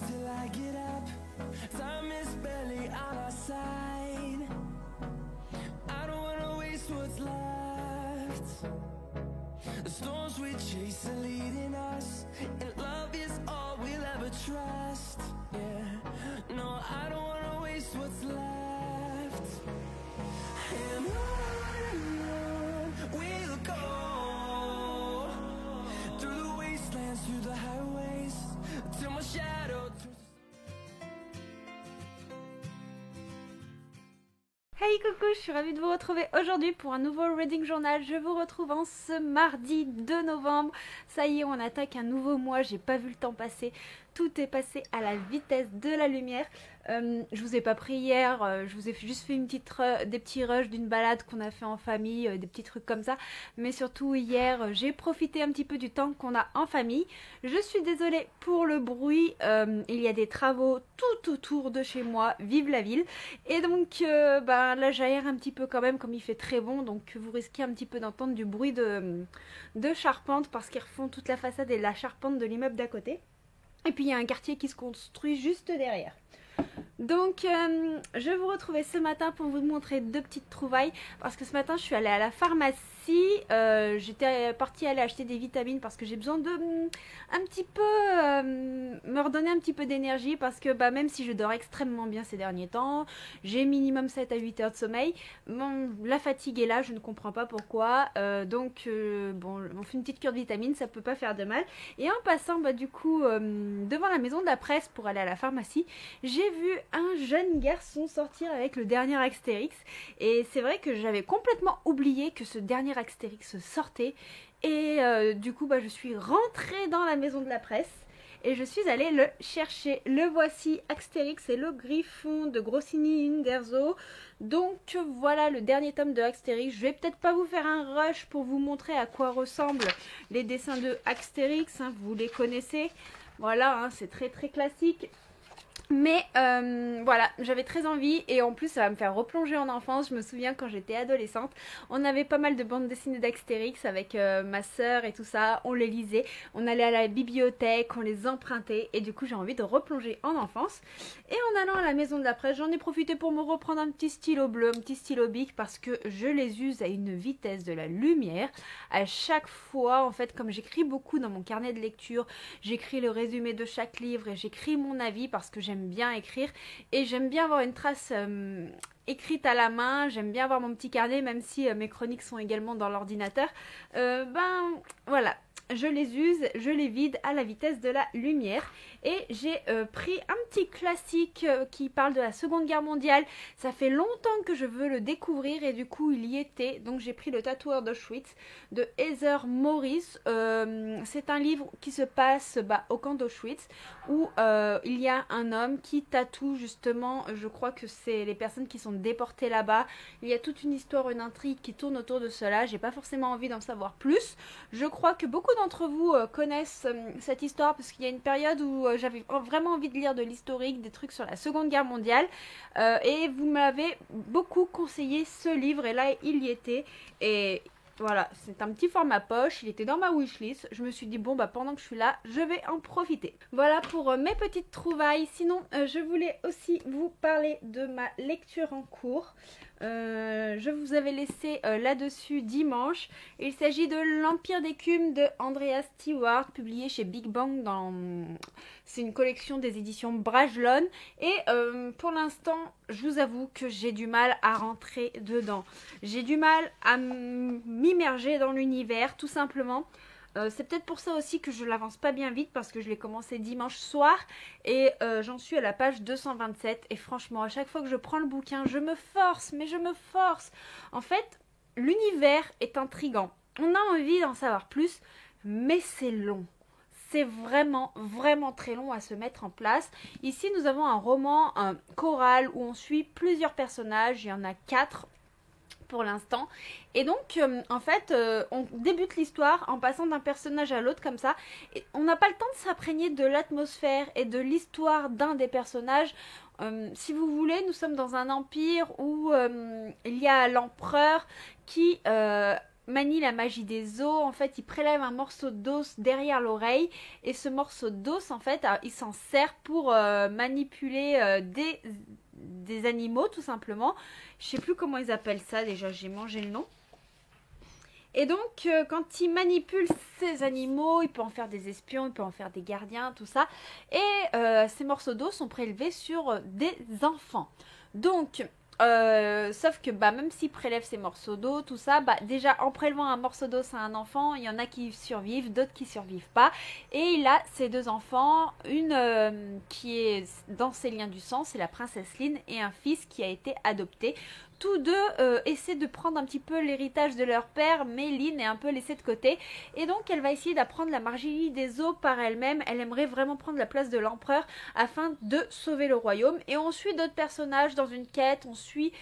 till I get up. Time is barely on our side. I don't wanna waste what's left. The storms we chase are leading us, and love is all we'll ever trust. Yeah, no, I don't wanna waste what's left. And on we'll go, through the wastelands, through the highways, till my shadow turns. Hey coucou, je suis ravie de vous retrouver aujourd'hui pour un nouveau Reading Journal. Je vous retrouve en ce mardi 2 novembre. Ça y est, on attaque un nouveau mois, j'ai pas vu le temps passer. Tout est passé à la vitesse de la lumière. Je vous ai pas pris hier, je vous ai juste fait des petits rushs d'une balade qu'on a fait en famille, des petits trucs comme ça. Mais surtout hier, j'ai profité un petit peu du temps qu'on a en famille. Je suis désolée pour le bruit, il y a des travaux tout autour de chez moi, vive la ville. Et donc là j'aère un petit peu quand même comme il fait très bon, donc vous risquez un petit peu d'entendre du bruit de charpente parce qu'ils refont toute la façade et la charpente de l'immeuble d'à côté. Et puis il y a un quartier qui se construit juste derrière. Donc je vous retrouvais ce matin pour vous montrer deux petites trouvailles parce que ce matin je suis allée à la pharmacie, j'étais partie aller acheter des vitamines parce que j'ai besoin de un petit peu me redonner un petit peu d'énergie parce que même si je dors extrêmement bien ces derniers temps, j'ai minimum 7 à 8 heures de sommeil, bon, la fatigue est là, je ne comprends pas pourquoi, donc on fait une petite cure de vitamines, ça peut pas faire de mal. Et en passant devant la maison de la presse pour aller à la pharmacie, j'ai vu un jeune garçon sortir avec le dernier Astérix et c'est vrai que j'avais complètement oublié que ce dernier Astérix sortait et je suis rentrée dans la maison de la presse et je suis allée le chercher. Le voici, Astérix et le Griffon de Goscinny Uderzo. Donc voilà le dernier tome de Astérix. Je vais peut-être pas vous faire un rush pour vous montrer à quoi ressemblent les dessins de Astérix, vous les connaissez. Voilà, c'est très très classique. Mais voilà, j'avais très envie et en plus ça va me faire replonger en enfance. Je me souviens quand j'étais adolescente, on avait pas mal de bandes dessinées d'Astérix avec ma soeur et tout ça, on les lisait, on allait à la bibliothèque, on les empruntait et du coup j'ai envie de replonger en enfance. Et en allant à la maison de la presse, j'en ai profité pour me reprendre un petit stylo bleu, un petit stylo bic parce que je les use à une vitesse de la lumière. À chaque fois, en fait, comme j'écris beaucoup dans mon carnet de lecture, j'écris le résumé de chaque livre et j'écris mon avis parce que j'aime bien écrire et j'aime bien avoir une trace écrite à la main, j'aime bien avoir mon petit carnet même si mes chroniques sont également dans l'ordinateur. Voilà, je les use, je les vide à la vitesse de la lumière et j'ai pris un petit classique qui parle de la Seconde Guerre mondiale. Ça fait longtemps que je veux le découvrir et du coup il y était, donc j'ai pris Le Tatoueur d'Auschwitz de Heather Morris. C'est un livre qui se passe au camp d'Auschwitz où il y a un homme qui tatoue justement, je crois que c'est les personnes qui sont déportées là-bas. Il y a toute une histoire, une intrigue qui tourne autour de cela. J'ai pas forcément envie d'en savoir plus. Je crois que beaucoup d'entre vous connaissent cette histoire parce qu'il y a une période où j'avais vraiment envie de lire de l'historique, des trucs sur la Seconde Guerre mondiale et vous m'avez beaucoup conseillé ce livre et là il y était et voilà, c'est un petit format poche, il était dans ma wishlist, je me suis dit pendant que je suis là, je vais en profiter. Voilà pour mes petites trouvailles, sinon je voulais aussi vous parler de ma lecture en cours. Je vous avais laissé là-dessus dimanche. Il s'agit de L'Empire d'écume de Andrea Stewart, publié chez Big Bang c'est une collection des éditions Brajlon et pour l'instant je vous avoue que j'ai du mal à rentrer dedans. J'ai du mal à m'immerger dans l'univers tout simplement. C'est peut-être pour ça aussi que je l'avance pas bien vite parce que je l'ai commencé dimanche soir et j'en suis à la page 227 et franchement à chaque fois que je prends le bouquin je me force, mais je me force. En fait l'univers est intriguant, on a envie d'en savoir plus mais c'est long. C'est vraiment très long à se mettre en place. Ici nous avons un roman choral où on suit plusieurs personnages, il y en a 4 pour l'instant et donc en fait on débute l'histoire en passant d'un personnage à l'autre comme ça et on n'a pas le temps de s'imprégner de l'atmosphère et de l'histoire d'un des personnages. Si vous voulez, nous sommes dans un empire où il y a l'empereur qui manie la magie des os. En fait, il prélève un morceau d'os derrière l'oreille et ce morceau d'os, en fait, il s'en sert pour manipuler des animaux, tout simplement. Je sais plus comment ils appellent ça, déjà, j'ai mangé le nom. Et donc, quand il manipule ces animaux, il peut en faire des espions, il peut en faire des gardiens, tout ça. Et ces morceaux d'os sont prélevés sur des enfants. Donc, sauf que même s'il prélève ces morceaux d'os, tout ça, déjà en prélevant un morceau d'os à un enfant, il y en a qui survivent, d'autres qui survivent pas. Et il a ces deux enfants, une qui est dans ses liens du sang, c'est la princesse Lynn, et un fils qui a été adopté. Tous deux essaient de prendre un petit peu l'héritage de leur père, mais Lynn est un peu laissée de côté. Et donc elle va essayer d'apprendre la magie des eaux par elle-même. Elle aimerait vraiment prendre la place de l'empereur afin de sauver le royaume. Et on suit d'autres personnages dans une quête. On suit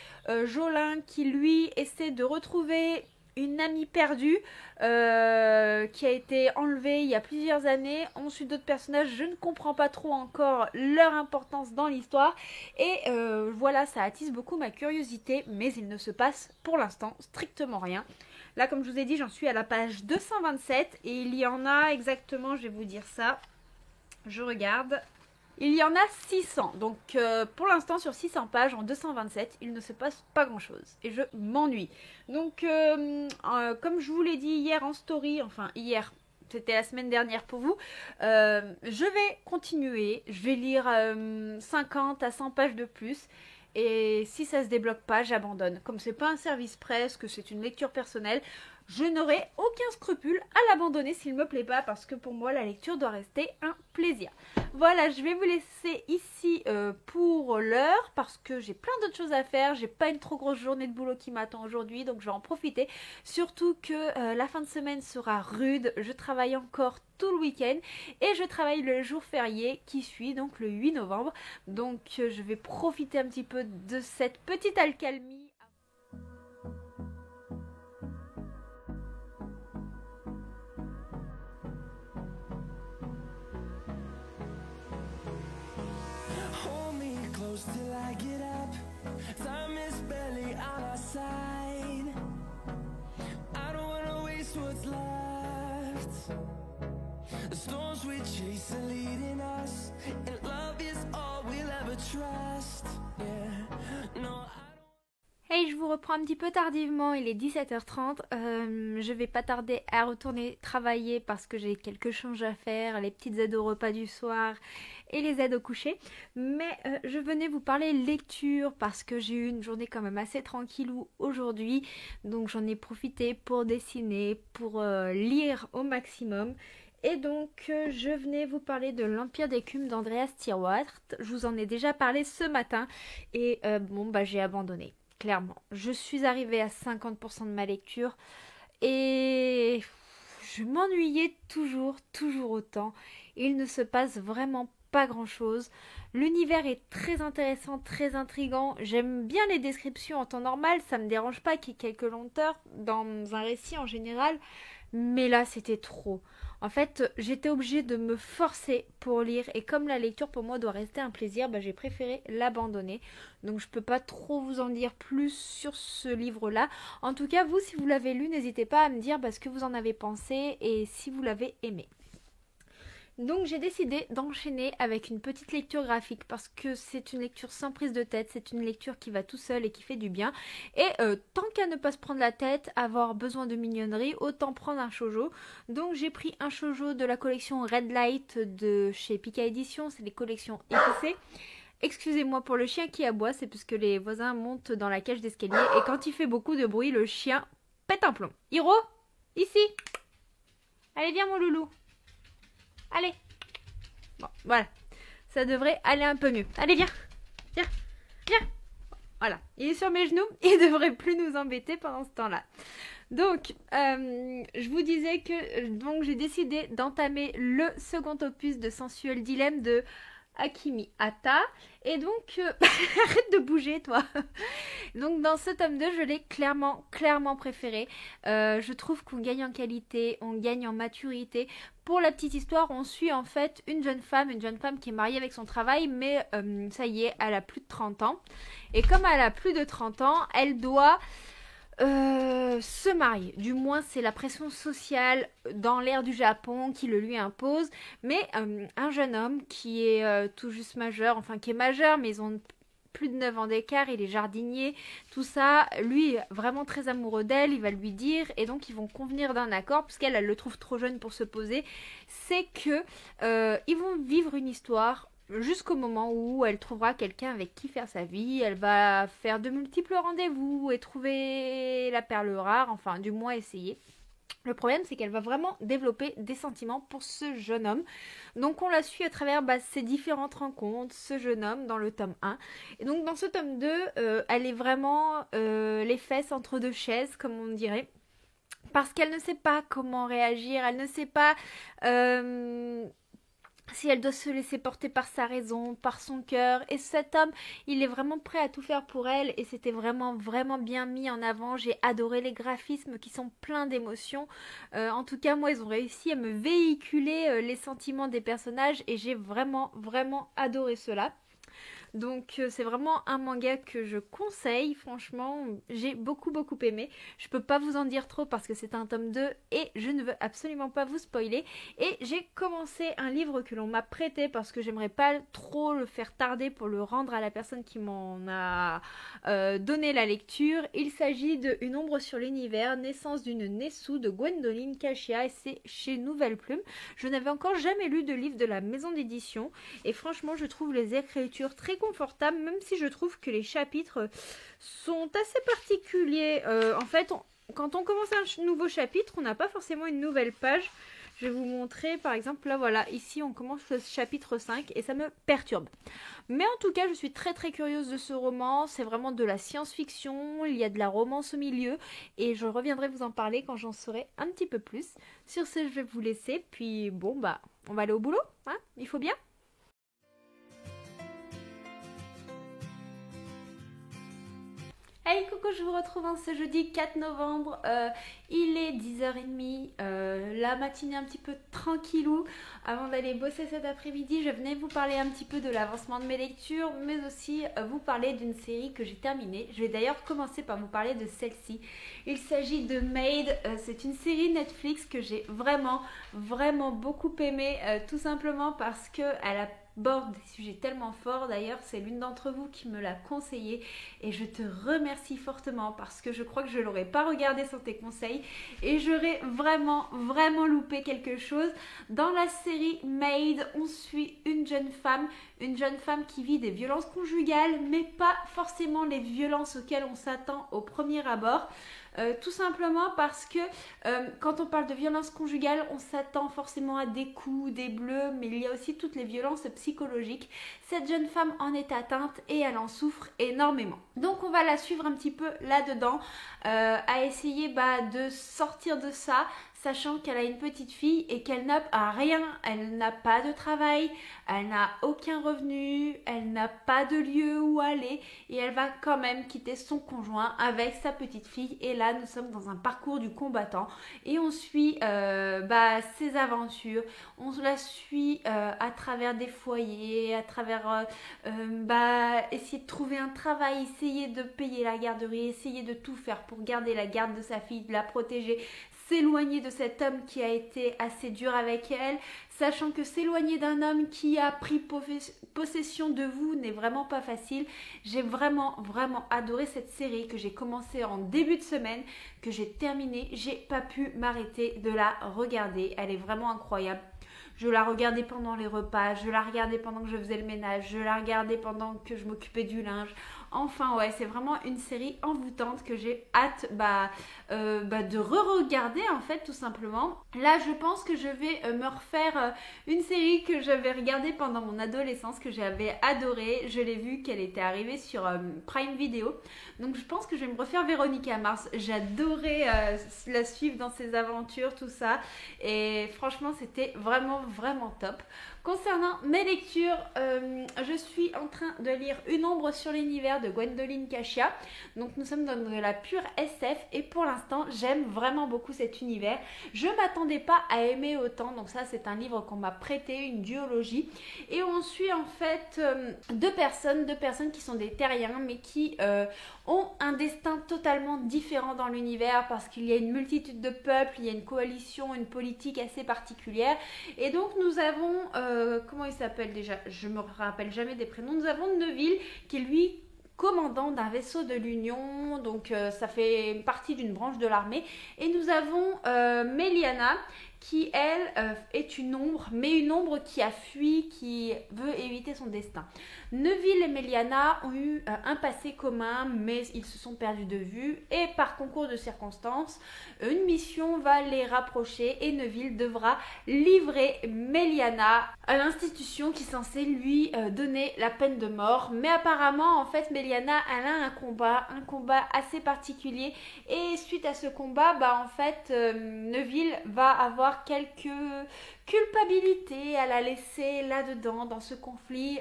Jolin qui lui essaie de retrouver une amie perdue qui a été enlevée il y a plusieurs années. Ensuite d'autres personnages, je ne comprends pas trop encore leur importance dans l'histoire. Et voilà, ça attise beaucoup ma curiosité, mais il ne se passe pour l'instant strictement rien. Là, comme je vous ai dit, j'en suis à la page 227 et il y en a exactement, je vais vous dire ça, je regarde. Il y en a 600, donc pour l'instant sur 600 pages, en 227, il ne se passe pas grand chose et je m'ennuie. Donc comme je vous l'ai dit hier en story, enfin hier, c'était la semaine dernière pour vous, je vais continuer, je vais lire 50 à 100 pages de plus. Et si ça se débloque pas, j'abandonne. Comme c'est pas un service presse, que c'est une lecture personnelle, je n'aurai aucun scrupule à l'abandonner s'il me plaît pas, parce que pour moi la lecture doit rester un plaisir. Voilà, je vais vous laisser ici pour l'heure parce que j'ai plein d'autres choses à faire. J'ai pas une trop grosse journée de boulot qui m'attend aujourd'hui, donc je vais en profiter. Surtout que la fin de semaine sera rude. Je travaille encore tout le week-end et je travaille le jour férié qui suit, donc le 8 novembre. Donc je vais profiter un petit peu de cette petite accalmie. Hold me close till I get up. Time is barely on our side. I don't wanna waste what's left. The storms we chase are leading us, and love is all we'll ever trust. Yeah, no, Hey, je vous reprends un petit peu tardivement, il est 17h30, je vais pas tarder à retourner travailler parce que j'ai quelques changes à faire, les petites aides au repas du soir et les aides au coucher. Mais je venais vous parler lecture parce que j'ai eu une journée quand même assez tranquillou aujourd'hui, donc j'en ai profité pour dessiner, pour lire au maximum. Et donc, je venais vous parler de l'Empire d'écume d'Andreas Stewart. Je vous en ai déjà parlé ce matin et j'ai abandonné. Clairement, je suis arrivée à 50% de ma lecture et je m'ennuyais toujours autant. Il ne se passe vraiment pas grand chose. L'univers est très intéressant, très intriguant. J'aime bien les descriptions en temps normal, ça me dérange pas qu'il y ait quelques lenteurs dans un récit en général, mais là c'était trop. En fait, j'étais obligée de me forcer pour lire et comme la lecture pour moi doit rester un plaisir, j'ai préféré l'abandonner. Donc je peux pas trop vous en dire plus sur ce livre-là. En tout cas, vous, si vous l'avez lu, n'hésitez pas à me dire ce que vous en avez pensé et si vous l'avez aimé. Donc j'ai décidé d'enchaîner avec une petite lecture graphique parce que c'est une lecture sans prise de tête, c'est une lecture qui va tout seul et qui fait du bien. Et tant qu'à ne pas se prendre la tête, avoir besoin de mignonnerie, autant prendre un shoujo. Donc j'ai pris un shoujo de la collection Red Light de chez Pika Édition, c'est les collections épicées. Excusez-moi pour le chien qui aboie, c'est parce que les voisins montent dans la cage d'escalier et quand il fait beaucoup de bruit, le chien pète un plomb. Hiro, ici. Allez viens mon loulou. Allez. Bon, voilà. Ça devrait aller un peu mieux. Allez, viens. Viens. Viens. Voilà. Il est sur mes genoux. Il devrait plus nous embêter pendant ce temps-là. Donc, je vous disais que j'ai décidé d'entamer le second opus de Sensuel Dilemme de Akimi Hata. Et donc, arrête de bouger, toi. Donc, dans ce tome 2, je l'ai clairement préféré. Je trouve qu'on gagne en qualité, on gagne en maturité. Pour la petite histoire, on suit en fait une jeune femme qui est mariée avec son travail, mais ça y est, elle a plus de 30 ans. Et comme elle a plus de 30 ans, elle doit se marier. Du moins, c'est la pression sociale dans l'ère du Japon qui le lui impose. Mais un jeune homme qui est tout juste majeur, enfin qui est majeur, mais ils ont plus de 9 ans d'écart, il est jardinier, tout ça, lui vraiment très amoureux d'elle, il va lui dire, et donc ils vont convenir d'un accord, puisqu'elle elle le trouve trop jeune pour se poser, c'est que ils vont vivre une histoire jusqu'au moment où elle trouvera quelqu'un avec qui faire sa vie, elle va faire de multiples rendez-vous et trouver la perle rare, enfin du moins essayer. Le problème, c'est qu'elle va vraiment développer des sentiments pour ce jeune homme. Donc on la suit à travers ces différentes rencontres, ce jeune homme dans le tome 1. Et donc dans ce tome 2, elle est vraiment les fesses entre deux chaises, comme on dirait. Parce qu'elle ne sait pas comment réagir, elle ne sait pas si elle doit se laisser porter par sa raison, par son cœur. Et cet homme, il est vraiment prêt à tout faire pour elle. Et c'était vraiment, vraiment bien mis en avant. J'ai adoré les graphismes qui sont pleins d'émotions. En tout cas, moi, ils ont réussi à me véhiculer les sentiments des personnages. Et j'ai vraiment, vraiment adoré cela. Donc c'est vraiment un manga que je conseille, franchement, j'ai beaucoup aimé. Je peux pas vous en dire trop parce que c'est un tome 2 et je ne veux absolument pas vous spoiler. Et j'ai commencé un livre que l'on m'a prêté parce que j'aimerais pas trop le faire tarder pour le rendre à la personne qui m'en a donné la lecture. Il s'agit de Une ombre sur l'univers, naissance d'une Nessu de Gwendoline Cachia et c'est chez Nouvelle Plume. Je n'avais encore jamais lu de livre de la maison d'édition et franchement je trouve les écritures très confortable, même si je trouve que les chapitres sont assez particuliers. En fait, quand on commence un nouveau chapitre, on n'a pas forcément une nouvelle page. Je vais vous montrer, par exemple, là voilà, ici on commence le chapitre 5 et ça me perturbe. Mais en tout cas, je suis très curieuse de ce roman. C'est vraiment de la science-fiction, il y a de la romance au milieu et je reviendrai vous en parler quand j'en saurai un petit peu plus. Sur ce, je vais vous laisser, puis bon, on va aller au boulot, hein, il faut bien. Hey coucou, je vous retrouve en ce jeudi 4 novembre, il est 10h30, la matinée un petit peu tranquillou. Avant d'aller bosser cet après-midi, je venais vous parler un petit peu de l'avancement de mes lectures, mais aussi vous parler d'une série que j'ai terminée. Je vais d'ailleurs commencer par vous parler de celle-ci. Il s'agit de Maid, c'est une série Netflix que j'ai vraiment beaucoup aimée, tout simplement parce qu'elle aborde des sujets tellement forts. D'ailleurs, c'est l'une d'entre vous qui me l'a conseillé et je te remercie fortement parce que je crois que je l'aurais pas regardé sans tes conseils et j'aurais vraiment loupé quelque chose. Dans la série Maid, on suit une jeune femme qui vit des violences conjugales, mais pas forcément les violences auxquelles on s'attend au premier abord. Tout simplement parce que quand on parle de violence conjugale, on s'attend forcément à des coups, des bleus, mais il y a aussi toutes les violences psychologiques. Cette jeune femme en est atteinte et elle en souffre énormément. Donc on va la suivre un petit peu là-dedans, à essayer de sortir de ça, sachant qu'elle a une petite fille et qu'elle n'a rien, elle n'a pas de travail, elle n'a aucun revenu, elle n'a pas de lieu où aller et elle va quand même quitter son conjoint avec sa petite fille. Et là nous sommes dans un parcours du combattant et on suit ses aventures, on la suit à travers des foyers, à travers essayer de trouver un travail, essayer de payer la garderie, essayer de tout faire pour garder la garde de sa fille, de la protéger, s'éloigner de cet homme qui a été assez dur avec elle, sachant que s'éloigner d'un homme qui a pris possession de vous n'est vraiment pas facile. J'ai vraiment adoré cette série que j'ai commencé en début de semaine, que j'ai terminée. J'ai pas pu m'arrêter de la regarder. Elle est vraiment incroyable. Je la regardais pendant les repas, je la regardais pendant que je faisais le ménage, je la regardais pendant que je m'occupais du linge. Enfin ouais, c'est vraiment une série envoûtante que j'ai hâte de re-regarder en fait tout simplement. Là je pense que je vais me refaire une série que j'avais regardée pendant mon adolescence, que j'avais adorée. Je l'ai vue qu'elle était arrivée sur Prime Video. Donc je pense que je vais me refaire Véronica Mars. J'adorais la suivre dans ses aventures, tout ça. Et franchement c'était vraiment top. Concernant mes lectures, je suis en train de lire Une ombre sur l'univers de de Gwendoline Cachia. Donc nous sommes dans de la pure SF et pour l'instant j'aime vraiment beaucoup cet univers. Je m'attendais pas à aimer autant, donc ça c'est un livre qu'on m'a prêté, une duologie. Et on suit en fait deux personnes qui sont des terriens mais qui ont un destin totalement différent dans l'univers parce qu'il y a une multitude de peuples, il y a une coalition, une politique assez particulière. Et donc nous avons, comment il s'appelle déjà? Je me rappelle jamais des prénoms. Nous avons Neville qui est lui commandant d'un vaisseau de l'Union, donc ça fait partie d'une branche de l'armée. Et nous avons Meliana qui elle est une ombre, mais une ombre qui a fui, qui veut éviter son destin. Neville et Meliana ont eu un passé commun, mais ils se sont perdus de vue et par concours de circonstances, une mission va les rapprocher et Neville devra livrer Meliana à l'institution qui est censée lui donner la peine de mort. Mais apparemment, en fait, Meliana, elle a un combat assez particulier et suite à ce combat, en fait, Neville va avoir quelques culpabilités à la laisser là-dedans, dans ce conflit.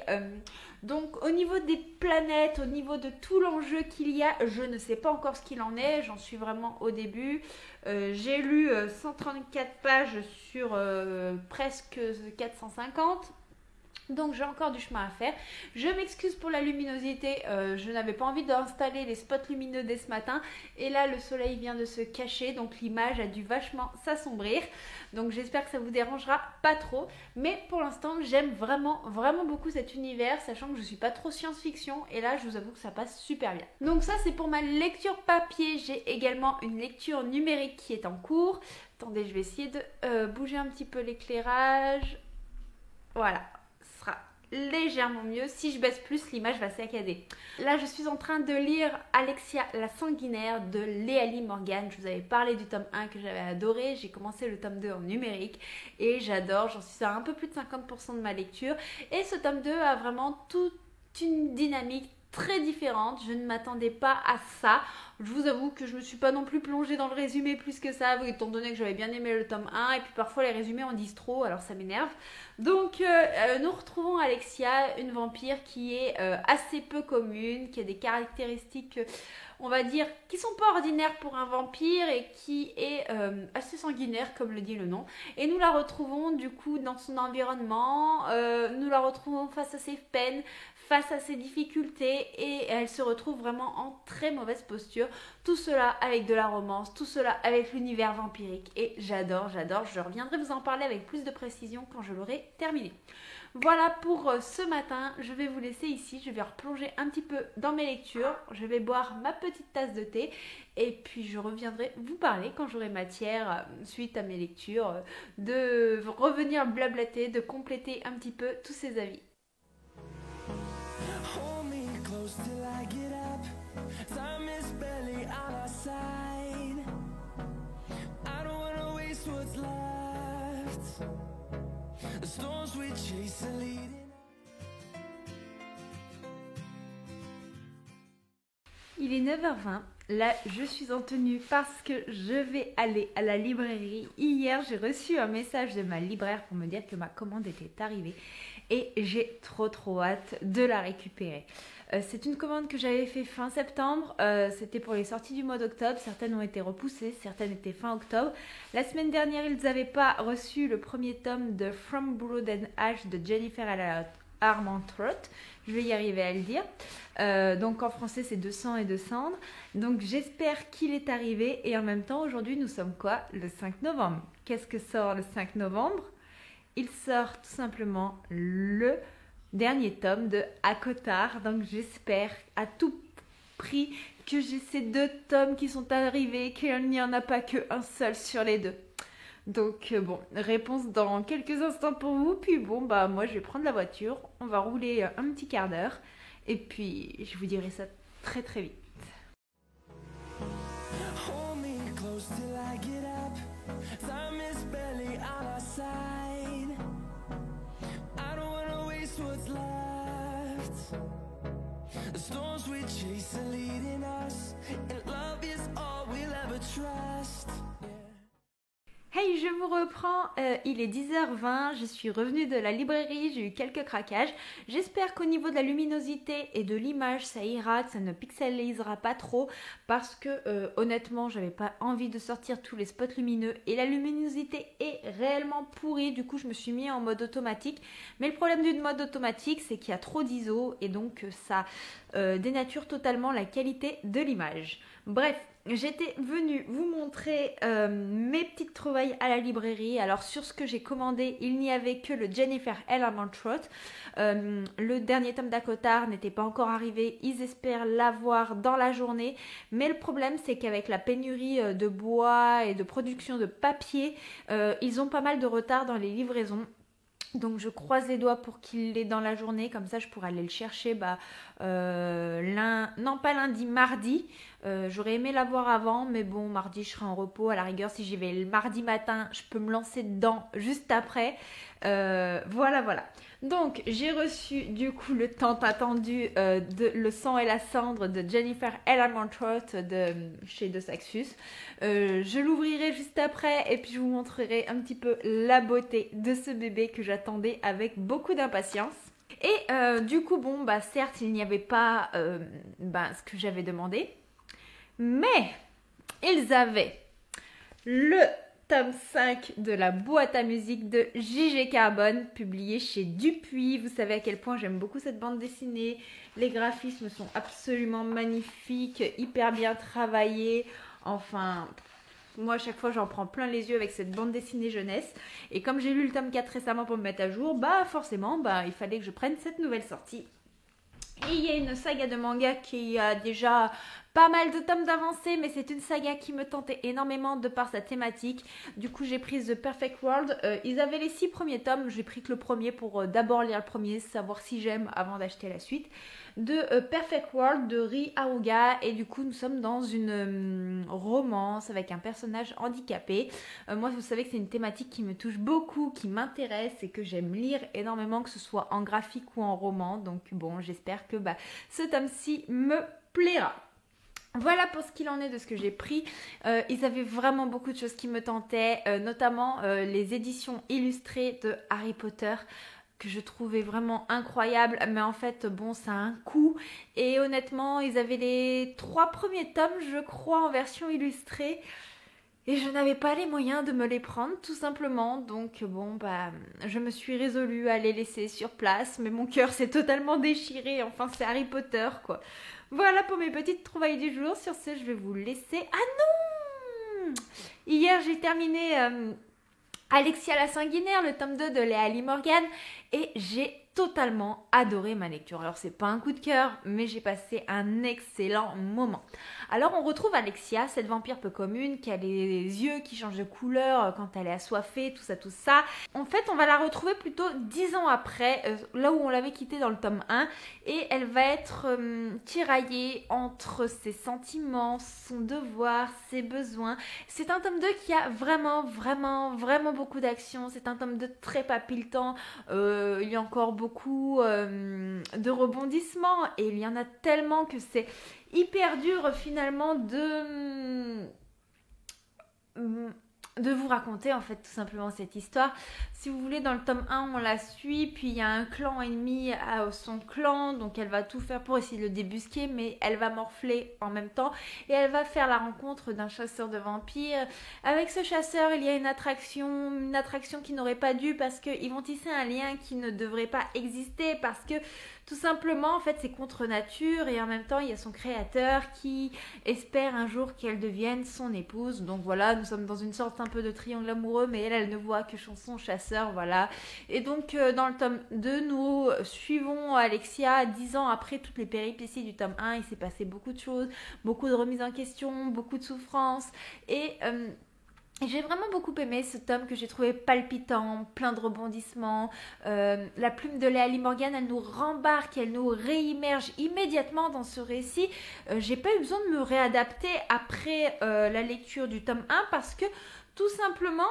Donc au niveau des planètes, au niveau de tout l'enjeu qu'il y a, je ne sais pas encore ce qu'il en est, j'en suis vraiment au début. J'ai lu 134 pages sur presque 450. Donc j'ai encore du chemin à faire. Je m'excuse pour la luminosité, je n'avais pas envie d'installer les spots lumineux dès ce matin. Et là le soleil vient de se cacher, donc l'image a dû vachement s'assombrir. Donc j'espère que ça vous dérangera pas trop. Mais pour l'instant j'aime vraiment beaucoup cet univers, sachant que je suis pas trop science-fiction. Et là je vous avoue que ça passe super bien. Donc ça c'est pour ma lecture papier. J'ai également une lecture numérique qui est en cours. Attendez, je vais essayer de bouger un petit peu l'éclairage. Voilà. Légèrement mieux. Si je baisse plus, l'image va saccader. Là, je suis en train de lire Alexia la sanguinaire de Léalie Morgan. Je vous avais parlé du tome 1 que j'avais adoré. J'ai commencé le tome 2 en numérique et j'adore. J'en suis à un peu plus de 50% de ma lecture. Et ce tome 2 a vraiment toute une dynamique très différente. Je ne m'attendais pas à ça. Je vous avoue que je me suis pas non plus plongée dans le résumé plus que ça, étant donné que j'avais bien aimé le tome 1 et puis parfois les résumés en disent trop, alors ça m'énerve. Donc nous retrouvons Alexia, une vampire qui est assez peu commune, qui a des caractéristiques, on va dire, qui sont pas ordinaires pour un vampire et qui est assez sanguinaire comme le dit le nom. Et nous la retrouvons du coup dans son environnement, nous la retrouvons face à ses peines, face à ses difficultés et elle se retrouve vraiment en très mauvaise posture. Tout cela avec de la romance, tout cela avec l'univers vampirique et j'adore. Je reviendrai vous en parler avec plus de précision quand je l'aurai terminé. Voilà pour ce matin, je vais vous laisser ici, je vais replonger un petit peu dans mes lectures, je vais boire ma petite tasse de thé et puis je reviendrai vous parler quand j'aurai matière, suite à mes lectures, de revenir blablater, de compléter un petit peu tous ces avis. Till I get up, time is barely on our side. I don't wanna waste what's left. The storms we chase are leading. Il est 9h20, là je suis en tenue parce que je vais aller à la librairie. Hier j'ai reçu un message de ma libraire pour me dire que ma commande était arrivée et j'ai trop hâte de la récupérer. C'est une commande que j'avais fait fin septembre, c'était pour les sorties du mois d'octobre, certaines ont été repoussées, certaines étaient fin octobre. La semaine dernière ils n'avaient pas reçu le premier tome de From Blood and Ash de Jennifer Armentrout, je vais y arriver à le dire. Donc en français c'est de sang et de cendre. Donc j'espère qu'il est arrivé et en même temps aujourd'hui nous sommes quoi? Le 5 novembre. Qu'est-ce que sort le 5 novembre? Il sort tout simplement le dernier tome de ACOTAR. Donc j'espère à tout prix que j'ai ces deux tomes qui sont arrivés, qu'il n'y en a pas qu'un seul sur les deux. Donc bon, réponse dans quelques instants pour vous. Puis bon, moi je vais prendre la voiture, on va rouler un petit quart d'heure et puis je vous dirai ça très vite. Hold me close till I get up. Time is barely on our side. I don't wanna waste what's left. The storms we chase are leading us, and love is all we'll ever trust. Hey, je vous reprends, il est 10h20, je suis revenue de la librairie, j'ai eu quelques craquages. J'espère qu'au niveau de la luminosité et de l'image, ça ira, que ça ne pixelisera pas trop parce que honnêtement, j'avais pas envie de sortir tous les spots lumineux et la luminosité est réellement pourrie. Du coup, je me suis mis en mode automatique. Mais le problème du mode automatique, c'est qu'il y a trop d'ISO et donc ça dénature totalement la qualité de l'image. Bref, j'étais venue vous montrer mes petites trouvailles à la librairie. Alors sur ce que j'ai commandé, il n'y avait que le Jennifer L. Armentrout. Le dernier tome d'Acotar n'était pas encore arrivé. Ils espèrent l'avoir dans la journée. Mais le problème, c'est qu'avec la pénurie de bois et de production de papier, ils ont pas mal de retard dans les livraisons. Donc je croise les doigts pour qu'il l'ait dans la journée, comme ça je pourrais aller le chercher non pas lundi, mardi. J'aurais aimé l'avoir avant, mais bon, mardi je serai en repos. À la rigueur, si j'y vais le mardi matin, je peux me lancer dedans juste après. Voilà. Donc j'ai reçu du coup le tant attendu de Le sang et la cendre de Jennifer L. Armentrout de chez De Saxus. Je l'ouvrirai juste après et puis je vous montrerai un petit peu la beauté de ce bébé que j'attendais avec beaucoup d'impatience. Et du coup, bon, certes, il n'y avait pas ce que j'avais demandé, mais ils avaient le tome 5 de la boîte à musique de J.G. Carbone, publié chez Dupuis. Vous savez à quel point j'aime beaucoup cette bande dessinée. Les graphismes sont absolument magnifiques, hyper bien travaillés. Enfin, moi à chaque fois j'en prends plein les yeux avec cette bande dessinée jeunesse. Et comme j'ai lu le tome 4 récemment pour me mettre à jour, forcément, il fallait que je prenne cette nouvelle sortie. Et il y a une saga de manga qui a déjà pas mal de tomes d'avancée, mais c'est une saga qui me tentait énormément de par sa thématique. Du coup, j'ai pris The Perfect World. Ils avaient les 6 premiers tomes. J'ai pris que le premier pour d'abord lire le premier, savoir si j'aime avant d'acheter la suite. De Perfect World de Ri Aoga. Et du coup, nous sommes dans une romance avec un personnage handicapé. Moi, vous savez que c'est une thématique qui me touche beaucoup, qui m'intéresse et que j'aime lire énormément, que ce soit en graphique ou en roman. Donc bon, j'espère que ce tome-ci me plaira. Voilà pour ce qu'il en est de ce que j'ai pris. Ils avaient vraiment beaucoup de choses qui me tentaient, notamment les éditions illustrées de Harry Potter que je trouvais vraiment incroyables. Mais en fait, bon, ça a un coût. Et honnêtement, ils avaient les 3 premiers tomes, je crois, en version illustrée. Et je n'avais pas les moyens de me les prendre, tout simplement. Donc bon, je me suis résolue à les laisser sur place. Mais mon cœur s'est totalement déchiré. Enfin, c'est Harry Potter, quoi. Voilà pour mes petites trouvailles du jour. Sur ce, je vais vous laisser. Ah non! Hier, j'ai terminé Alexia la sanguinaire, le tome 2 de Léa Lee Morgan. Et j'ai totalement adoré ma lecture. Alors, c'est pas un coup de cœur, mais j'ai passé un excellent moment. Alors, on retrouve Alexia, cette vampire peu commune, qui a les yeux qui changent de couleur quand elle est assoiffée, tout ça. En fait, on va la retrouver plutôt 10 ans après, là où on l'avait quittée dans le tome 1. Et elle va être tiraillée entre ses sentiments, son devoir, ses besoins. C'est un tome 2 qui a vraiment beaucoup d'action. C'est un tome 2 très palpitant. Il y a encore beaucoup de rebondissements et il y en a tellement que c'est hyper dur finalement de vous raconter en fait tout simplement cette histoire. Si vous voulez, dans le tome 1 on la suit, puis il y a un clan ennemi à son clan, donc elle va tout faire pour essayer de le débusquer, mais elle va morfler en même temps et elle va faire la rencontre d'un chasseur de vampires. Avec ce chasseur il y a une attraction qui n'aurait pas dû, parce qu'ils vont tisser un lien qui ne devrait pas exister, parce que tout simplement en fait c'est contre nature, et en même temps il y a son créateur qui espère un jour qu'elle devienne son épouse. Donc voilà, nous sommes dans une sorte un peu de triangle amoureux, mais elle ne voit que son chasseur, voilà. Et donc dans le tome 2 nous suivons Alexia 10 ans après toutes les péripéties du tome 1. Il s'est passé beaucoup de choses, beaucoup de remises en question, beaucoup de souffrances, et j'ai vraiment beaucoup aimé ce tome que j'ai trouvé palpitant, plein de rebondissements. La plume de Léa Lee Morgan, elle nous rembarque, elle nous réimmerge immédiatement dans ce récit. J'ai pas eu besoin de me réadapter après la lecture du tome 1, parce que tout simplement,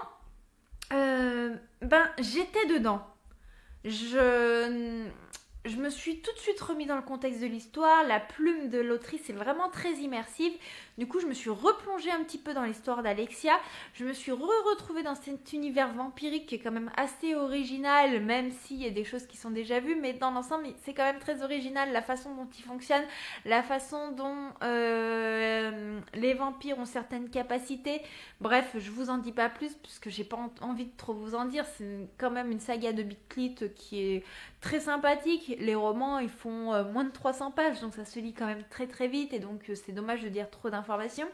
j'étais dedans. je me suis tout de suite remis dans le contexte de l'histoire. La plume de l'autrice est vraiment très immersive. Du coup, je me suis replongée un petit peu dans l'histoire d'Alexia. Je me suis retrouvée dans cet univers vampirique qui est quand même assez original, même s'il y a des choses qui sont déjà vues. Mais dans l'ensemble, c'est quand même très original la façon dont il fonctionne, la façon dont les vampires ont certaines capacités. Bref, je vous en dis pas plus puisque j'ai pas envie de trop vous en dire. C'est quand même une saga de Bitclit qui est très sympathique. Les romans, ils font moins de 300 pages, donc ça se lit quand même très très vite et donc c'est dommage de dire trop d'informations.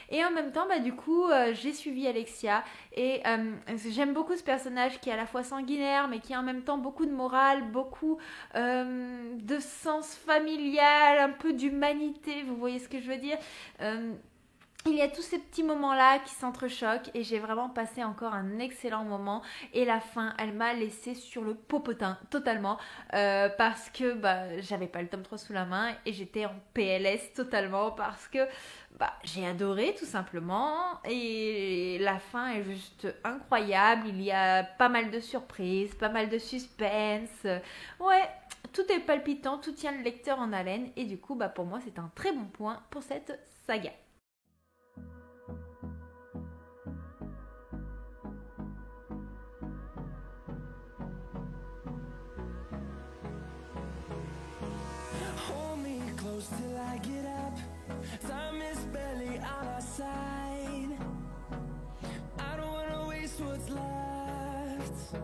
Et en même temps, du coup, j'ai suivi Alexia et j'aime beaucoup ce personnage qui est à la fois sanguinaire mais qui a en même temps beaucoup de morale, beaucoup de sens familial, un peu d'humanité, vous voyez ce que je veux dire. Il y a tous ces petits moments-là qui s'entrechoquent et j'ai vraiment passé encore un excellent moment. Et la fin, elle m'a laissé sur le popotin totalement parce que j'avais pas le tome 3 sous la main et j'étais en PLS totalement parce que j'ai adoré tout simplement et la fin est juste incroyable. Il y a pas mal de surprises, pas mal de suspense. Ouais, tout est palpitant, tout tient le lecteur en haleine et du coup pour moi c'est un très bon point pour cette saga. Hold me close till I get up. Time is barely on our side. I don't wanna waste what's left.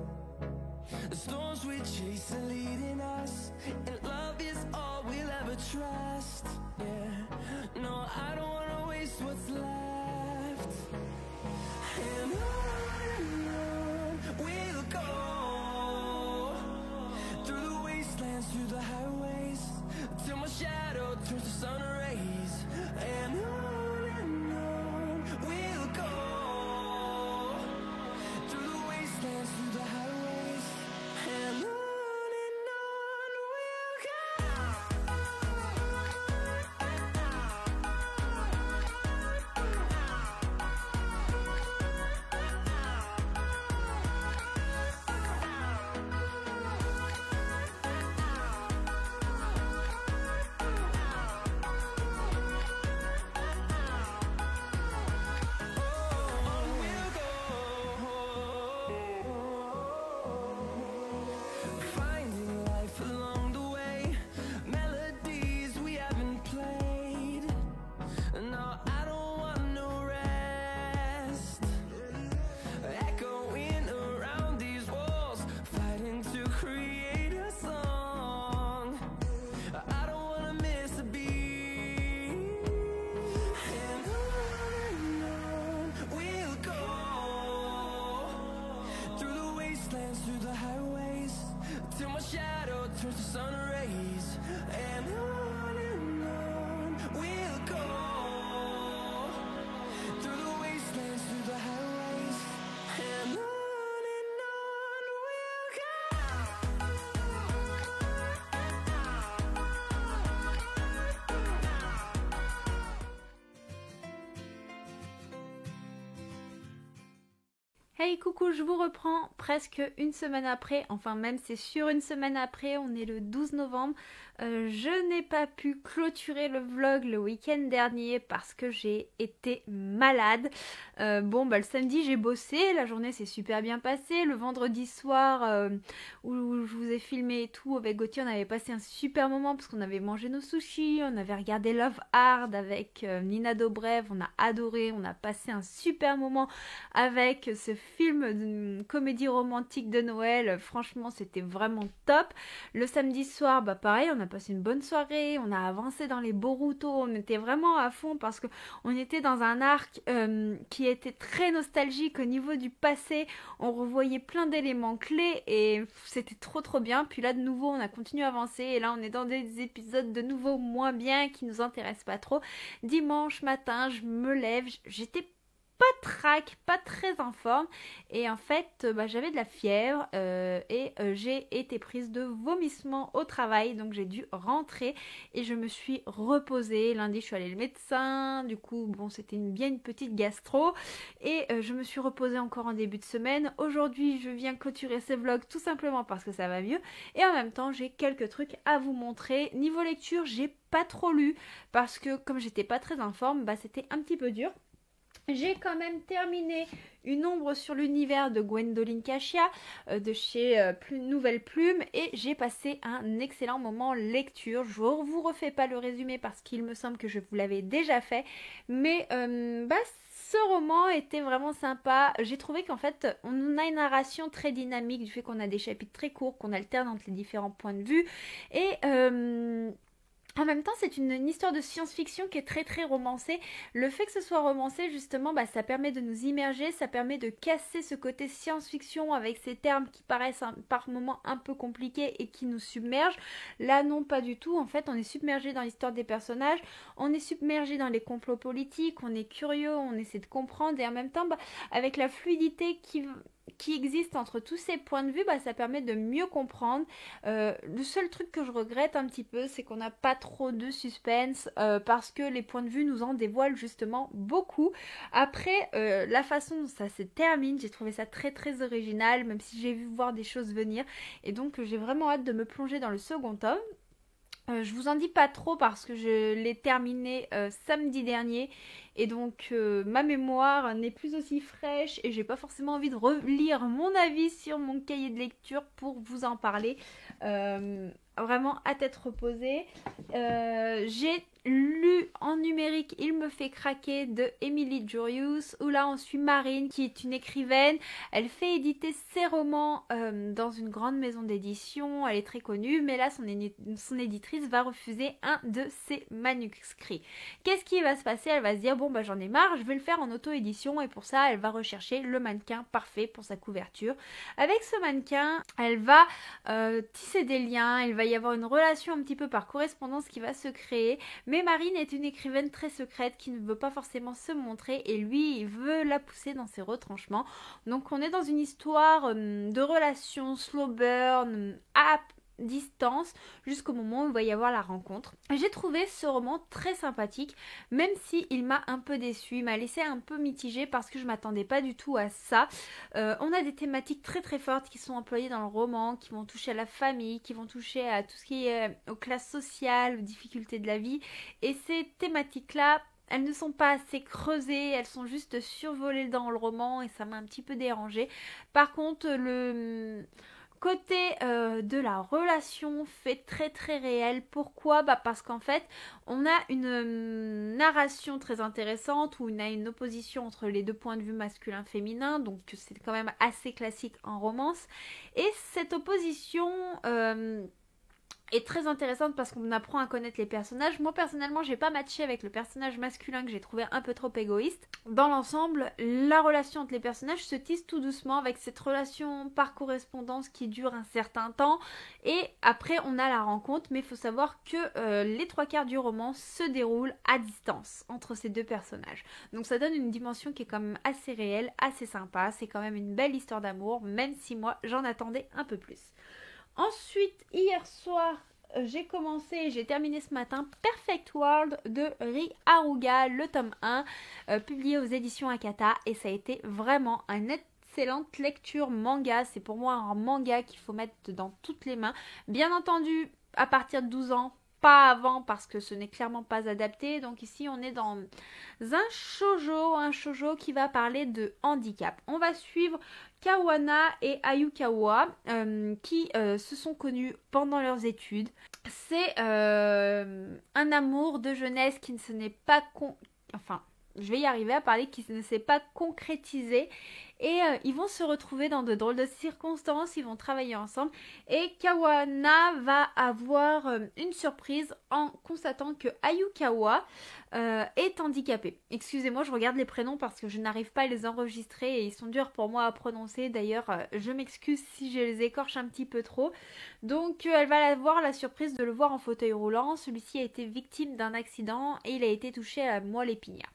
The storms we chase are leading us, and love is all we'll ever trust. Yeah, no, I don't wanna waste what's left. And on we'll go, through the wastelands, through the highways, till my shadow turns to sun rays. And on we'll go, through the wastelands, through the highways. And on we'll go. Finding life along the way, melodies we haven't played. No, I don't want no rest. Echoing around these walls, fighting to create a song. I don't wanna miss a beat. And on we'll go, through the wastelands, through the highways, till my shadow turns to sun rays. And on we'll go, through the wastelands, through the highways. And on we'll go. Hey coucou, je vous reprends presque une semaine après, enfin même c'est sûr une semaine après, on est le 12 novembre. Je n'ai pas pu clôturer le vlog le week-end dernier parce que j'ai été malade. Le samedi j'ai bossé, la journée s'est super bien passée. Le vendredi soir où je vous ai filmé et tout avec Gauthier, on avait passé un super moment parce qu'on avait mangé nos sushis, on avait regardé Love Hard avec Nina Dobrev, on a adoré, on a passé un super moment avec ce film de comédie romantique de Noël. Franchement c'était vraiment top. Le samedi soir pareil, on a passé une bonne soirée, on a avancé dans les Boruto, on était vraiment à fond parce que on était dans un arc qui était très nostalgique au niveau du passé. On revoyait plein d'éléments clés et c'était trop bien. Puis là de nouveau on a continué à avancer et là on est dans des épisodes de nouveau moins bien qui nous intéressent pas trop. Dimanche matin je me lève, j'étais pas trac, pas très en forme. Et en fait, j'avais de la fièvre et j'ai été prise de vomissements au travail. Donc j'ai dû rentrer et je me suis reposée. Lundi, je suis allée au médecin. Du coup, bon, c'était bien une petite gastro. Et je me suis reposée encore en début de semaine. Aujourd'hui, je viens clôturer ces vlogs tout simplement parce que ça va mieux. Et en même temps, j'ai quelques trucs à vous montrer. Niveau lecture, j'ai pas trop lu parce que comme j'étais pas très en forme, c'était un petit peu dur. J'ai quand même terminé Une ombre sur l'univers de Gwendoline Cachia de chez Nouvelle Plume et j'ai passé un excellent moment lecture. Je vous refais pas le résumé parce qu'il me semble que je vous l'avais déjà fait, mais ce roman était vraiment sympa. J'ai trouvé qu'en fait on a une narration très dynamique du fait qu'on a des chapitres très courts, qu'on alterne entre les différents points de vue et en même temps, c'est une histoire de science-fiction qui est très très romancée. Le fait que ce soit romancé, justement, ça permet de nous immerger, ça permet de casser ce côté science-fiction avec ces termes qui paraissent par moments un peu compliqués et qui nous submergent. Là, non, pas du tout. En fait, on est submergé dans l'histoire des personnages, on est submergé dans les complots politiques, on est curieux, on essaie de comprendre et en même temps, avec la fluidité qui existe entre tous ces points de vue, ça permet de mieux comprendre. Le seul truc que je regrette un petit peu, c'est qu'on n'a pas trop de suspense parce que les points de vue nous en dévoilent justement beaucoup. Après, la façon dont ça se termine, j'ai trouvé ça très très original, même si j'ai vu voir des choses venir. Et donc j'ai vraiment hâte de me plonger dans le second tome. Je vous en dis pas trop parce que je l'ai terminé samedi dernier et donc ma mémoire n'est plus aussi fraîche et j'ai pas forcément envie de relire mon avis sur mon cahier de lecture pour vous en parler. Vraiment à tête reposée. J'ai lu en numérique Il me fait craquer de Emily Jurius, où là on suit Marine qui est une écrivaine. Elle fait éditer ses romans dans une grande maison d'édition, elle est très connue, mais là son éditrice va refuser un de ses manuscrits. Qu'est-ce qui va se passer? Elle va se dire j'en ai marre, je vais le faire en auto-édition et pour ça elle va rechercher le mannequin parfait pour sa couverture. Avec ce mannequin, elle va tisser des liens, il va y avoir une relation un petit peu par correspondance qui va se créer, mais Marine est une écrivaine très secrète qui ne veut pas forcément se montrer et lui il veut la pousser dans ses retranchements. Donc on est dans une histoire de relation slow burn à distance jusqu'au moment où il va y avoir la rencontre. J'ai trouvé ce roman très sympathique, même si il m'a un peu déçue, il m'a laissé un peu mitigée parce que je m'attendais pas du tout à ça. On a des thématiques très très fortes qui sont employées dans le roman, qui vont toucher à la famille, qui vont toucher à tout ce qui est aux classes sociales, aux difficultés de la vie, et ces thématiques là elles ne sont pas assez creusées, elles sont juste survolées dans le roman et ça m'a un petit peu dérangée. Par contre, le côté de la relation fait très très réel. Pourquoi? Parce qu'en fait on a une narration très intéressante où on a une opposition entre les deux points de vue masculin-féminin, donc c'est quand même assez classique en romance, et cette opposition est très intéressante parce qu'on apprend à connaître les personnages. Moi personnellement j'ai pas matché avec le personnage masculin que j'ai trouvé un peu trop égoïste. Dans l'ensemble, la relation entre les personnages se tisse tout doucement avec cette relation par correspondance qui dure un certain temps et après on a la rencontre, mais il faut savoir que les 3/4 du roman se déroulent à distance entre ces deux personnages. Donc ça donne une dimension qui est quand même assez réelle, assez sympa, c'est quand même une belle histoire d'amour, même si moi j'en attendais un peu plus. Ensuite, hier soir, j'ai commencé et j'ai terminé ce matin Perfect World de Ri Haruga, le tome 1, publié aux éditions Akata, et ça a été vraiment une excellente lecture manga. C'est pour moi un manga qu'il faut mettre dans toutes les mains. Bien entendu, à partir de 12 ans, pas avant parce que ce n'est clairement pas adapté. Donc ici on est dans un shoujo qui va parler de handicap. On va suivre Kawana et Ayukawa qui se sont connus pendant leurs études. C'est un amour de jeunesse qui ne se n'est pas je vais y arriver à parler, qui ne s'est pas concrétisé. Et ils vont se retrouver dans de drôles de circonstances, ils vont travailler ensemble. Et Kawana va avoir une surprise en constatant que Ayukawa est handicapé. Excusez-moi, je regarde les prénoms parce que je n'arrive pas à les enregistrer et ils sont durs pour moi à prononcer. D'ailleurs, je m'excuse si je les écorche un petit peu trop. Donc, elle va avoir la surprise de le voir en fauteuil roulant. Celui-ci a été victime d'un accident et il a été touché à la moelle épinière.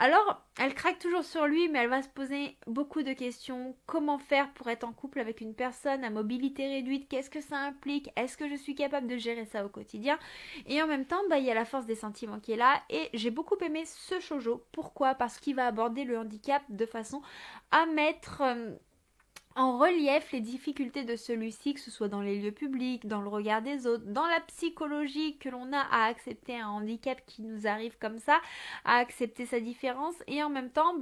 Alors, elle craque toujours sur lui, mais elle va se poser beaucoup de questions. Comment faire pour être en couple avec une personne à mobilité réduite? Qu'est-ce que ça implique? Est-ce que je suis capable de gérer ça au quotidien? Et en même temps, il y a la force des sentiments qui est là. Et j'ai beaucoup aimé ce shoujo. Pourquoi? Parce qu'il va aborder le handicap de façon à mettre en relief les difficultés de celui-ci, que ce soit dans les lieux publics, dans le regard des autres, dans la psychologie que l'on a à accepter un handicap qui nous arrive comme ça, à accepter sa différence. Et en même temps,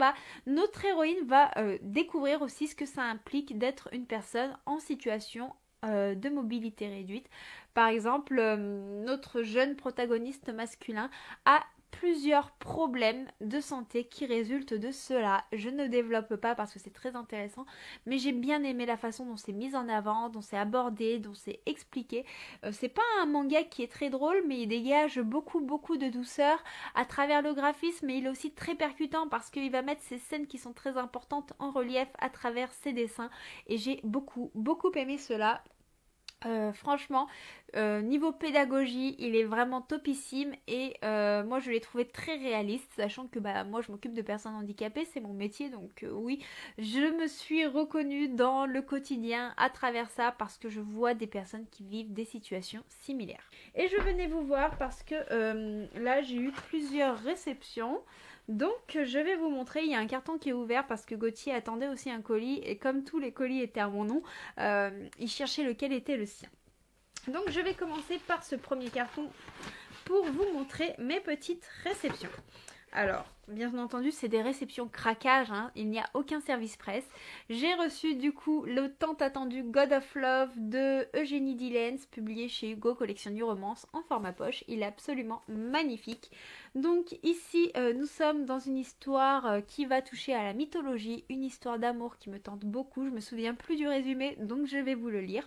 notre héroïne va découvrir aussi ce que ça implique d'être une personne en situation de mobilité réduite. Par exemple, notre jeune protagoniste masculin a plusieurs problèmes de santé qui résultent de cela. Je ne développe pas parce que c'est très intéressant, mais j'ai bien aimé la façon dont c'est mis en avant, dont c'est abordé, dont c'est expliqué. C'est pas un manga qui est très drôle, mais il dégage beaucoup de douceur à travers le graphisme, mais il est aussi très percutant parce qu'il va mettre ces scènes qui sont très importantes en relief à travers ses dessins, et j'ai beaucoup aimé cela. Franchement, niveau pédagogie, il est vraiment topissime, et moi je l'ai trouvé très réaliste, sachant que moi je m'occupe de personnes handicapées, c'est mon métier, donc oui, je me suis reconnue dans le quotidien à travers ça, parce que je vois des personnes qui vivent des situations similaires. Et je venais vous voir parce que là j'ai eu plusieurs réceptions. Donc je vais vous montrer, il y a un carton qui est ouvert parce que Gauthier attendait aussi un colis, et comme tous les colis étaient à mon nom, il cherchait lequel était le sien. Donc je vais commencer par ce premier carton pour vous montrer mes petites réceptions. Alors, bien entendu, c'est des réceptions craquage, hein. Il n'y a aucun service presse. J'ai reçu du coup le tant attendu God of Love de Eugénie Dillens, publié chez Hugo, collection du romance, en format poche. Il est absolument magnifique. Donc ici, nous sommes dans une histoire qui va toucher à la mythologie, une histoire d'amour qui me tente beaucoup. Je me souviens plus du résumé, donc je vais vous le lire.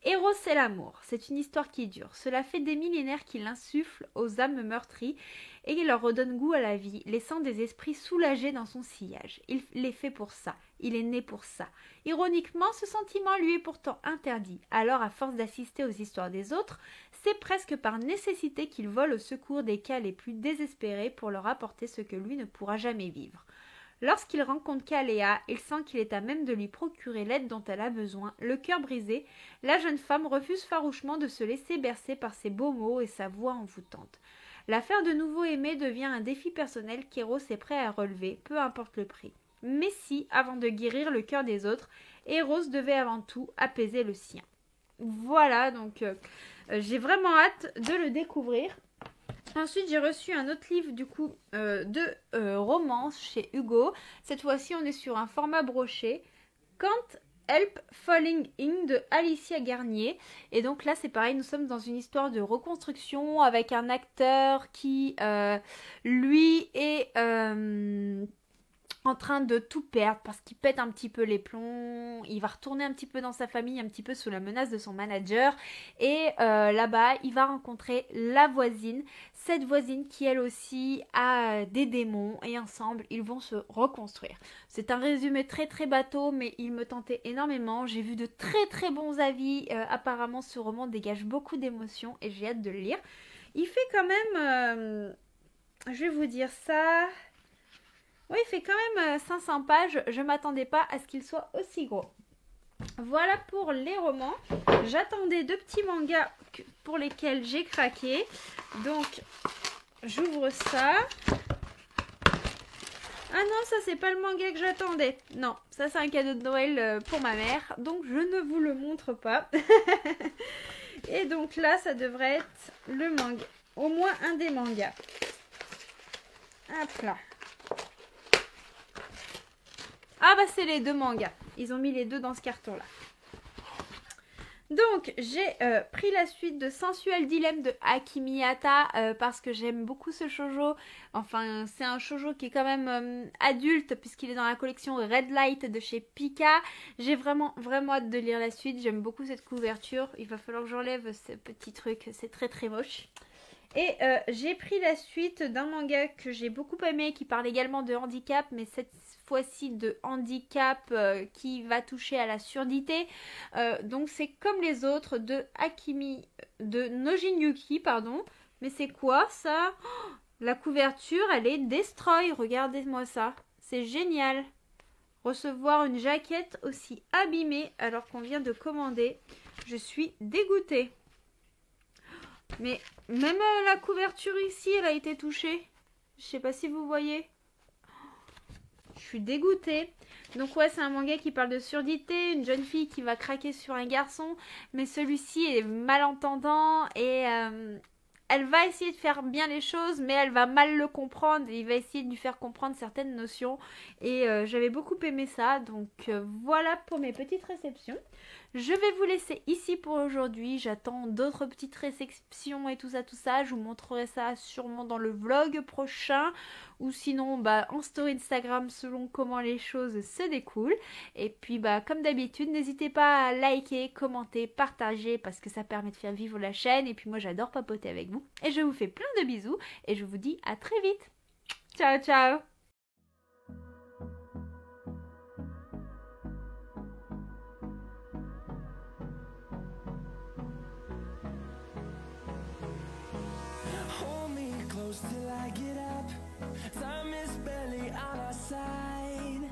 Eros, c'est l'amour. C'est une histoire qui dure. Cela fait des millénaires qu'il insuffle aux âmes meurtries et leur redonne goût à la vie, laissant des esprits soulagés dans son sillage. Il est fait pour ça. Il est né pour ça. Ironiquement, ce sentiment lui est pourtant interdit. Alors, à force d'assister aux histoires des autres, c'est presque par nécessité qu'il vole au secours des cas les plus désespérés pour leur apporter ce que lui ne pourra jamais vivre. Lorsqu'il rencontre Kaléa, il sent qu'il est à même de lui procurer l'aide dont elle a besoin. Le cœur brisé, la jeune femme refuse farouchement de se laisser bercer par ses beaux mots et sa voix envoûtante. L'affaire de nouveau aimé devient un défi personnel qu'Eros est prêt à relever, peu importe le prix. Mais si, avant de guérir le cœur des autres, Eros devait avant tout apaiser le sien. Voilà, donc j'ai vraiment hâte de le découvrir. Ensuite, j'ai reçu un autre livre du coup de romance chez Hugo. Cette fois-ci, on est sur un format broché. Can't Help Falling In de Alicia Garnier. Et donc là, c'est pareil, nous sommes dans une histoire de reconstruction avec un acteur qui, lui, est en train de tout perdre parce qu'il pète un petit peu les plombs. Il va retourner un petit peu dans sa famille, un petit peu sous la menace de son manager. Et là-bas, il va rencontrer la voisine. Cette voisine qui, elle aussi, a des démons. Et ensemble, ils vont se reconstruire. C'est un résumé très bateau, mais il me tentait énormément. J'ai vu de très bons avis. Apparemment, ce roman dégage beaucoup d'émotions et j'ai hâte de le lire. Il fait quand même... je vais vous dire ça... Oui, il fait quand même 500 pages. Je ne m'attendais pas à ce qu'il soit aussi gros. Voilà pour les romans. J'attendais 2 petits mangas pour lesquels j'ai craqué. Donc, j'ouvre ça. Ah non, ça c'est pas le manga que j'attendais. Non, ça c'est un cadeau de Noël pour ma mère. Donc, je ne vous le montre pas. Et donc là, ça devrait être le manga. Au moins un des mangas. Hop là. Ah bah c'est les 2 mangas. Ils ont mis les 2 dans ce carton là. Donc j'ai pris la suite de Sensuel Dilemme de Aki Miyata parce que j'aime beaucoup ce shoujo. Enfin c'est un shoujo qui est quand même adulte puisqu'il est dans la collection Red Light de chez Pika. J'ai vraiment hâte de lire la suite. J'aime beaucoup cette couverture. Il va falloir que j'enlève ce petit truc. C'est très moche. Et j'ai pris la suite d'un manga que j'ai beaucoup aimé qui parle également de handicap, mais cette fois-ci de handicap qui va toucher à la surdité. Donc c'est comme les autres de Nojin Yuki, pardon. Mais c'est quoi ça? La couverture, elle est destroy. Regardez-moi ça. C'est génial. Recevoir une jaquette aussi abîmée alors qu'on vient de commander. Je suis dégoûtée. Mais même la couverture ici, elle a été touchée. Je sais pas si vous voyez. Je suis dégoûtée. Donc ouais, c'est un manga qui parle de surdité, une jeune fille qui va craquer sur un garçon, mais celui-ci est malentendant et elle va essayer de faire bien les choses, mais elle va mal le comprendre et il va essayer de lui faire comprendre certaines notions. Et j'avais beaucoup aimé ça, donc voilà pour mes petites réceptions. Je vais vous laisser ici pour aujourd'hui. J'attends d'autres petites réceptions et tout ça. Je vous montrerai ça sûrement dans le vlog prochain ou sinon en story Instagram selon comment les choses se découlent. Et puis comme d'habitude, n'hésitez pas à liker, commenter, partager parce que ça permet de faire vivre la chaîne. Et puis moi j'adore papoter avec vous. Et je vous fais plein de bisous et je vous dis à très vite. Ciao ciao. Hold me close till I get up. Time is barely on our side.